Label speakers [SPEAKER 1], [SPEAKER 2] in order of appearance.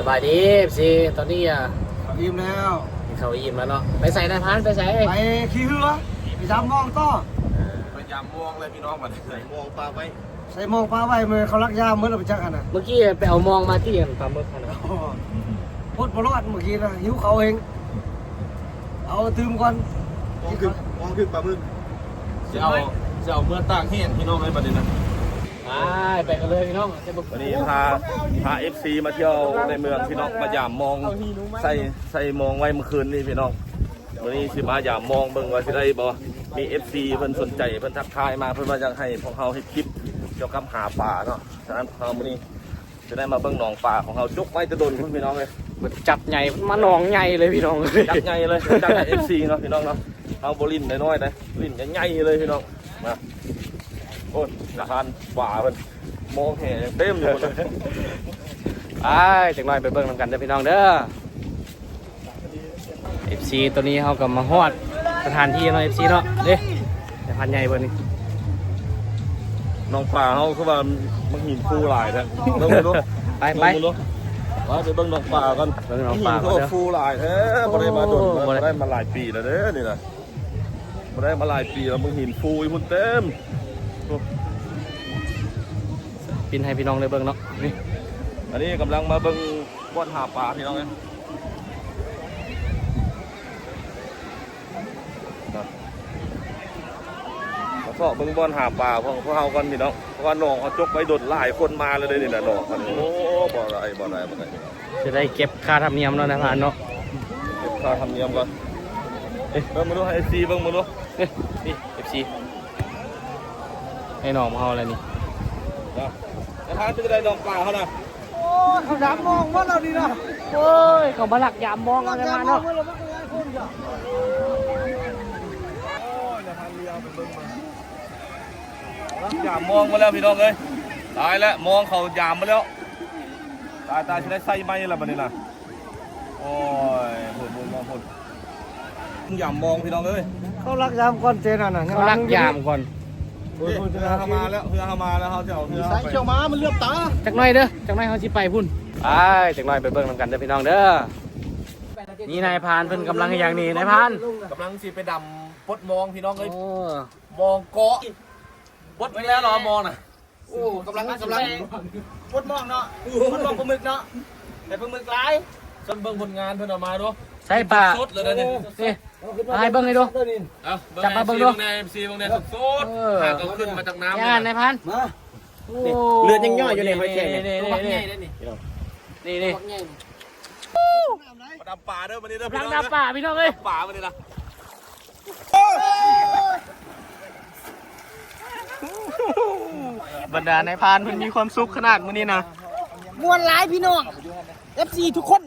[SPEAKER 1] บายดีสิตอนนี้
[SPEAKER 2] อิ่มแล้ว
[SPEAKER 1] เขาอิ่มแล้วเนาะไปใส่นายพานไปใส่
[SPEAKER 2] ไปขี่เรือไปยามมองต่อ
[SPEAKER 3] ไปยามมองเลยพี่น้องมันใส่มองปลาไว้
[SPEAKER 2] ใส่มองปลาไว้เมื่อเขารักยามเมื่อเราไปจักกันนะ
[SPEAKER 1] เมื่อกี้ไปเอามองมาที่ปลาหมึกนะ
[SPEAKER 2] พดพลอดเมื่อกี้นะหิวเขาเองเอาตื่มก่อน
[SPEAKER 3] มองขึ้นปลาหมึกจะเอาเมื่อตั้งเฮียนพี่น้องเลยประเด็นนะ
[SPEAKER 1] ไปกันเลยพี่น้อง
[SPEAKER 3] วันนี้พาFC มาเที่ยวในเมืองพี่น้องมายามมองใส่มองไว้เมื่อคืนนี่พี่น้องวันนี้สิมายามมองเบิ่งว่าสิได้บ่มี FC เพิ่นสนใจเพิ่นทักทายมาเพิ่นว่าอยากให้พวกเราให้คลิปเกี่ยวกับหาปลาเนาะฉะนั้นเราวันนี้จะได้มาเบิ่งหนองปลาของเราจุกไว้จะโดนพี่น้องเลย
[SPEAKER 1] จับใหญ่มาหนองใหญ่เลยพี่น้อง
[SPEAKER 3] จับใหญ่เลยจับให้ FC เนาะพี่น้องเนาะเอาบ่ลิ้นน้อยๆนะลิ้นใหญ่ๆเลยพี่น้องมาโอ้ยทานปลาเพิ่นมองแห่ยังเต็มอยู่เลย
[SPEAKER 1] จังหน่อยไปเบิ่งนำกันเด้อพี่น้องเด้อ FC ตัวนี้เขากับมาฮอดสถานที่เนาะ FC เนาะเด้แต่พันใหญ่เบิ่งนี่
[SPEAKER 3] น้องปลาเขาคือว่ามันหินฟูหลายนะเบิ่งดู
[SPEAKER 1] ไป
[SPEAKER 3] ว่าไปเบิ่งน้องปลากัน
[SPEAKER 1] เบิ่งน้องปลา
[SPEAKER 3] ก็ฟูหลายแท้บ่ได้มาโดนบ่ได้มาหลายปีแล้วเด้อนี่นะบ่ได้มาหลายปีแล้วมึงหินฟูอยู่พุ่นเต็ม
[SPEAKER 1] ปินให้พี่น้องได้เบิ่งเนาะนี่
[SPEAKER 3] อันนี้กำลังมาเบิ่งบ่อนหาปลาพี่น้องเนี่ยมาสอบเบิ่งบ่อนหาปลาพวกเฮากันพี่น้องเพราะว่าน้องเขาจกไว้โดดหลายคนมาเลยนี่นะน้องโอ้บ่ได้
[SPEAKER 1] จะได้เก็บค่าธรรมเนียมแล้วนะพานเนาะ
[SPEAKER 3] เก็บค่าธรรมเนียมก่อนเบิ่งมาดูให้ FC เบิ่งมาดู
[SPEAKER 1] นี่ FC ให้น้องมาเอาอะไรนี่
[SPEAKER 3] จะทานเป็นอะไรน้องปลาเขานะ
[SPEAKER 2] โอ้ยเขายามมองว่าเราดีนะ
[SPEAKER 1] โอ้ยเขามาหลักยามมองอะไรมาเนาะ
[SPEAKER 3] ยามมองมาแล้วพี่น้องเลยตายแล้วมองเขายามมาแล้วตายจะได้ใส่ไม้ละบัดนี้นะโอ้ยพูดยามมองพี่น้องเลย
[SPEAKER 2] เขารักยามก่อนเจนน่ะ
[SPEAKER 1] เขารักยามก่อน
[SPEAKER 3] เพื่อเข้ามาแล้วเขาจะเอาเพื่อ
[SPEAKER 2] สายเขียวม้ามันเลือบตา
[SPEAKER 1] จักหน่อยเด้อจักหน่อยเขาสิไปพุ่นจักหน่อยไปเบิ่งนำกันเด้อพี่น้องเด้อนี่นายพานเพิ่นกำลังอย่างนี้นายพาน
[SPEAKER 3] กำลังสิไปดำปดมองพี่น้องเลยมองเกาะปดไปแล้วรอมองน่ะ
[SPEAKER 2] โอ้กำลังปดมองเนาะปดมองปลาหมึกเนาะแต่ปลาหมึกหลาย
[SPEAKER 3] จนเบิ่งผลงานเพิ่นออกมาดู
[SPEAKER 1] ใช่ป่ะ
[SPEAKER 3] สดเลยนี่
[SPEAKER 1] ให้เบิ่งให้ดู
[SPEAKER 3] จับมาเบิ่งดูใน MC เบิ่งในสดหากเอาขึ้นมาจากน้ำ
[SPEAKER 1] นายพาน
[SPEAKER 2] มา
[SPEAKER 1] เลือดยังย่อยอยู่ในหอยแครงนี่
[SPEAKER 3] ดำป่าเด้อวันนี้เด้อ
[SPEAKER 1] พี่น้องดำป่าพี่น้องเอ้ย
[SPEAKER 3] ป่าวันนี้นะ
[SPEAKER 1] บรรดานายพานมันมีความสุขขนาดมื้อนี้นะ
[SPEAKER 2] มวนหลายพี่น้อง FC ทุกคน